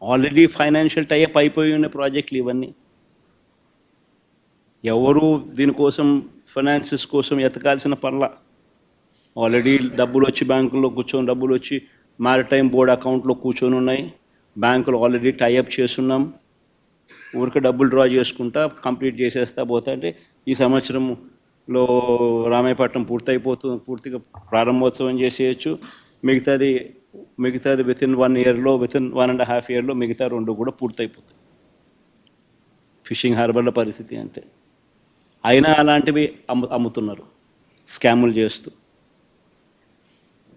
Already financial type అయిపోయి ఉన్న ప్రాజెక్టులు ఇవన్నీ. ఎవరు దీనికోసం ఫైనాన్సెస్ కోసం ఎతకాల్సిన పనుల. ఆల్రెడీ డబ్బులు వచ్చి బ్యాంకుల్లో కూర్చొని, డబ్బులు వచ్చి మ్యారిటైమ్ బోర్డ్ అకౌంట్లో కూర్చొని ఉన్నాయి. బ్యాంకులు ఆల్రెడీ టైఅప్ చేస్తున్నాం. ఊరికి డబ్బులు డ్రా చేసుకుంటా కంప్లీట్ చేసేస్తా పోతా అంటే ఈ సంవత్సరంలో రామాయపట్నం పూర్తిగా ప్రారంభోత్సవం చేసేయచ్చు. మిగతాది వితిన్ 1 ఇయర్లో, వితిన్ 1.5 ఇయర్లో మిగతా 2 కూడా పూర్తయిపోతాయి. ఫిషింగ్ హార్బర్ల పరిస్థితి అంతే. అయినా అలాంటివి అమ్ముతున్నారు స్కాములు చేస్తూ.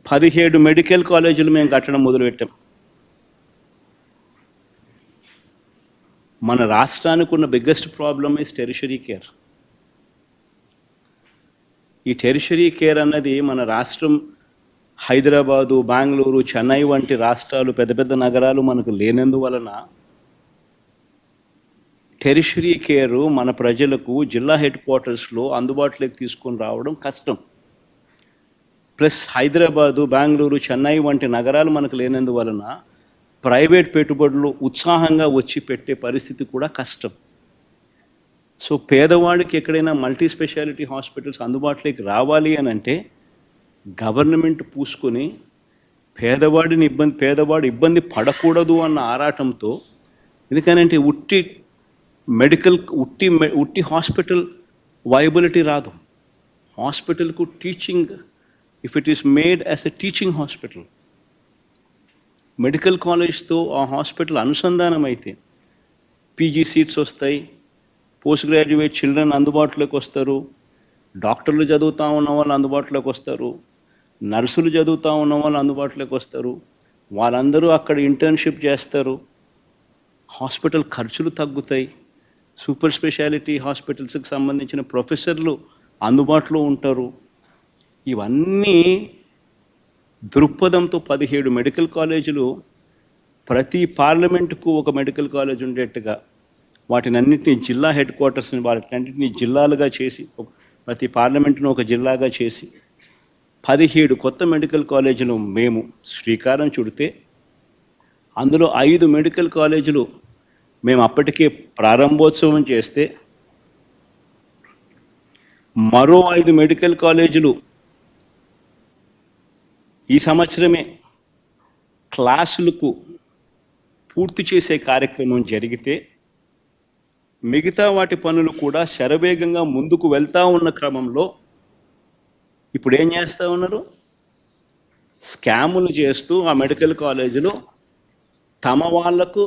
17 మెడికల్ కాలేజీలు మేము కట్టడం మొదలుపెట్టాం. మన రాష్ట్రానికి ఉన్న biggest problem is tertiary care. ఈ టెరిషరీ కేర్ అన్నది మన రాష్ట్రం హైదరాబాదు, బెంగళూరు, చెన్నై వంటి రాష్ట్రాలు, పెద్ద పెద్ద నగరాలు మనకు లేనందువలన టెరిషరీ కేరు మన ప్రజలకు జిల్లా హెడ్ క్వార్టర్స్లో అందుబాటులోకి తీసుకొని రావడం కష్టం. ప్లస్ హైదరాబాదు, బెంగళూరు, చెన్నై వంటి నగరాలు మనకు లేనందువలన ప్రైవేట్ పెట్టుబడులు ఉత్సాహంగా వచ్చి పెట్టే పరిస్థితి కూడా కష్టం. సో పేదవాడికి ఎక్కడైనా మల్టీ స్పెషాలిటీ హాస్పిటల్స్ అందుబాటులోకి రావాలి అని అంటే గవర్నమెంట్ పూసుకొని పేదవాడు ఇబ్బంది పడకూడదు అన్న ఆరాటంతో, ఎందుకనంటే ఉట్టి హాస్పిటల్ వైబిలిటీ రాదు. హాస్పిటల్కు teaching, if it is made as a teaching hospital, medical కాలేజ్తో ఆ హాస్పిటల్ అనుసంధానం అయితే పీజీ సీట్స్ వస్తాయి, పోస్ట్ గ్రాడ్యుయేట్ చిల్డ్రన్ అందుబాటులోకి వస్తారు, డాక్టర్లు చదువుతూ ఉన్న వాళ్ళు అందుబాటులోకి వస్తారు, నర్సులు చదువుతూ ఉన్న వాళ్ళు అందుబాటులోకి వస్తారు, వాళ్ళందరూ అక్కడ ఇంటర్న్షిప్ చేస్తారు, హాస్పిటల్ ఖర్చులు తగ్గుతాయి, సూపర్ స్పెషాలిటీ హాస్పిటల్స్కి సంబంధించిన ప్రొఫెసర్లు అందుబాటులో ఉంటారు. ఇవన్నీ దృక్పథంతో 17 మెడికల్ కాలేజీలు, ప్రతి పార్లమెంటుకు ఒక మెడికల్ కాలేజ్ ఉండేట్టుగా వాటినన్నింటినీ జిల్లా హెడ్ క్వార్టర్స్ని వాటినన్నింటినీ జిల్లాలుగా చేసి, ప్రతి పార్లమెంటును ఒక జిల్లాగా చేసి 17 కొత్త మెడికల్ కాలేజీలు మేము శ్రీకారం చుడితే, అందులో 5 మెడికల్ కాలేజీలు మేము అప్పటికే ప్రారంభోత్సవం చేస్తే, మరో 5 మెడికల్ కాలేజీలు ఈ సంవత్సరమే క్లాసులకు పూర్తి చేసే కార్యక్రమం జరిగితే, మిగతా వాటి పనులు కూడా శరవేగంగా ముందుకు వెళ్తూ ఉన్న క్రమంలో ఇప్పుడు ఏం చేస్తూ ఉన్నారు? స్కాములు చేస్తూ ఆ మెడికల్ కాలేజీలు తమ వాళ్లకు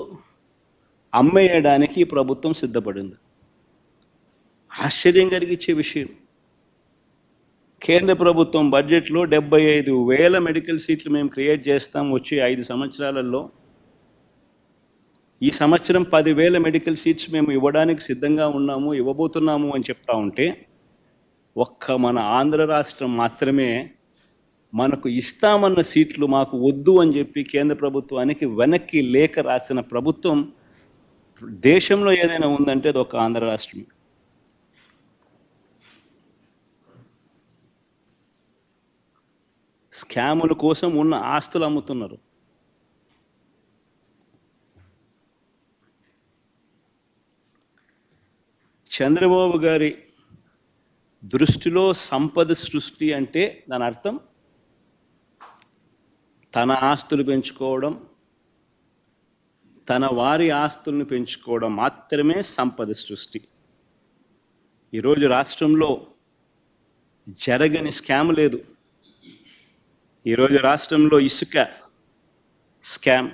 అమ్మేయడానికి ప్రభుత్వం సిద్ధపడింది. ఆశ్చర్యం కలిగించే విషయం, కేంద్ర ప్రభుత్వం బడ్జెట్లో 75,000 మెడికల్ సీట్లు మేము క్రియేట్ చేస్తాం వచ్చే 5 సంవత్సరాలలో. ఈ సంవత్సరం 10,000 మెడికల్ సీట్స్ మేము ఇవ్వడానికి సిద్ధంగా ఉన్నాము, ఇవ్వబోతున్నాము అని చెప్తా ఉంటే, ఒక్క మన ఆంధ్ర రాష్ట్రం మాత్రమే మనకు ఇస్తామన్న సీట్లు మాకు వద్దు అని చెప్పి కేంద్ర ప్రభుత్వానికి వెనక్కి లేఖ రాసిన ప్రభుత్వం దేశంలో ఏదైనా ఉందంటే అది ఒక ఆంధ్ర రాష్ట్రం. స్కాముల కోసం ఉన్న ఆస్తులు అమ్ముతున్నారు. చంద్రబాబు గారి దృష్టిలో సంపద సృష్టి అంటే దాని అర్థం తన ఆస్తులు పెంచుకోవడం, తన వారి ఆస్తులను పెంచుకోవడం మాత్రమే సంపద సృష్టి. ఈరోజు రాష్ట్రంలో జరగని స్కామ్ లేదు. ఈరోజు రాష్ట్రంలో ఇసుక స్కామ్,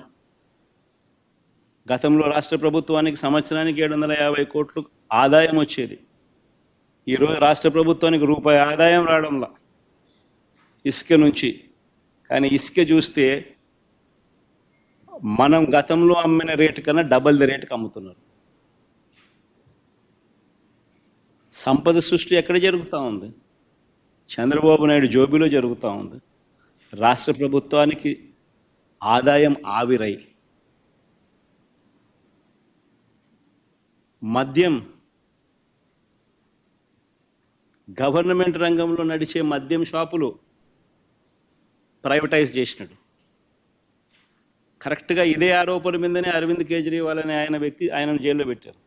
గతంలో రాష్ట్ర ప్రభుత్వానికి సంవత్సరానికి 750 కోట్లు ఆదాయం వచ్చేది. ఈరోజు రాష్ట్ర ప్రభుత్వానికి రూపాయి ఆదాయం రావడంలా ఇసుక నుంచి. కానీ ఇసుక చూస్తే మనం గతంలో అమ్మిన రేటు కన్నా డబల్ ది రేటుకి అమ్ముతున్నారు. సంపద సృష్టి ఎక్కడ జరుగుతూ ఉంది? చంద్రబాబు నాయుడు జోబిలో జరుగుతూ ఉంది. రాష్ట్ర ప్రభుత్వానికి ఆదాయం ఆవిరై. మద్యం, గవర్నమెంట్ రంగంలో నడిచే మద్యం షాపులు ప్రైవేటైజ్ చేసినాడు. కరెక్ట్గా ఇదే ఆరోపణ మీదనే అరవింద్ కేజ్రీవాల్ అనే ఆయనను జైల్లో పెట్టారు.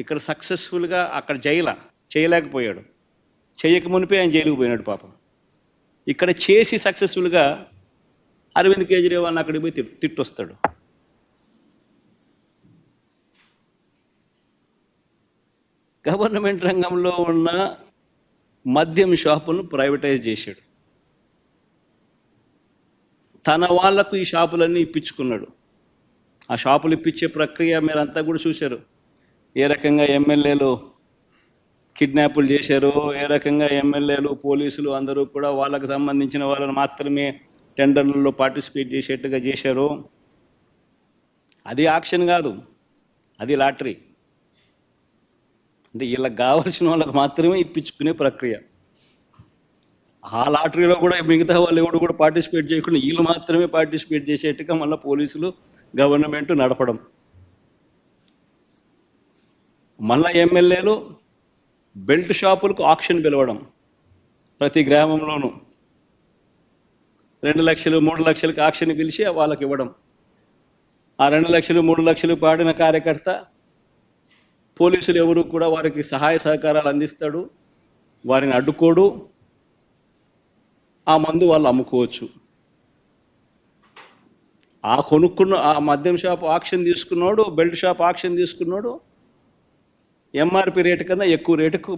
ఇక్కడ సక్సెస్ఫుల్గా అక్కడ చేయలేకపోయాడు. చేయక మునిపే ఆయన జైలుకు పోయినాడు పాపం. ఇక్కడ చేసి సక్సెస్ఫుల్గా అరవింద్ కేజ్రీవాల్ని అక్కడికి పోయి తిట్టొస్తాడు. గవర్నమెంట్ రంగంలో ఉన్న మద్యం షాపులను ప్రైవేటైజ్ చేశాడు. తన వాళ్లకు ఈ షాపులన్నీ ఇప్పించుకున్నాడు. ఆ షాపులు ఇప్పించే ప్రక్రియ మీరంతా కూడా చూశారు. ఏ రకంగా ఎమ్మెల్యేలు కిడ్నాపులు చేశారో, ఏ రకంగా ఎమ్మెల్యేలు పోలీసులు అందరూ కూడా వాళ్ళకు సంబంధించిన వాళ్ళని మాత్రమే టెండర్లలో పార్టిసిపేట్ చేసేట్టుగా చేశారో. అది ఆక్షన్ కాదు, అది లాటరీ. అంటే వీళ్ళకి కావాల్సిన వాళ్ళకి మాత్రమే ఇప్పించుకునే ప్రక్రియ. ఆ లాటరీలో కూడా మిగతా వాళ్ళు ఎవరు కూడా పార్టిసిపేట్ చేయకుండా వీళ్ళు మాత్రమే పార్టిసిపేట్ చేసేట్టుగా మళ్ళీ పోలీసులు గవర్నమెంట్ నడపడం. మళ్ళీ ఎమ్మెల్యేలు బెల్ట్ షాపులకు ఆక్షన్ పిలవడం. ప్రతి గ్రామంలోనూ 2 లక్షలు 3 లక్షలకు ఆక్షన్ పిలిచి వాళ్ళకి ఇవ్వడం. ఆ 2 లక్షలు 3 లక్షలు పాడిన కార్యకర్త పోలీసులు ఎవరు కూడా వారికి సహాయ సహకారాలు అందిస్తాడు, వారిని అడ్డుకోడు. ఆ మందు వాళ్ళు అమ్ముకోవచ్చు. ఆ మద్యం షాప్ ఆక్షన్ తీసుకున్నాడు, బెల్ట్ షాప్ ఆక్షన్ తీసుకున్నాడు, ఎంఆర్పి రేటు కన్నా ఎక్కువ రేటుకు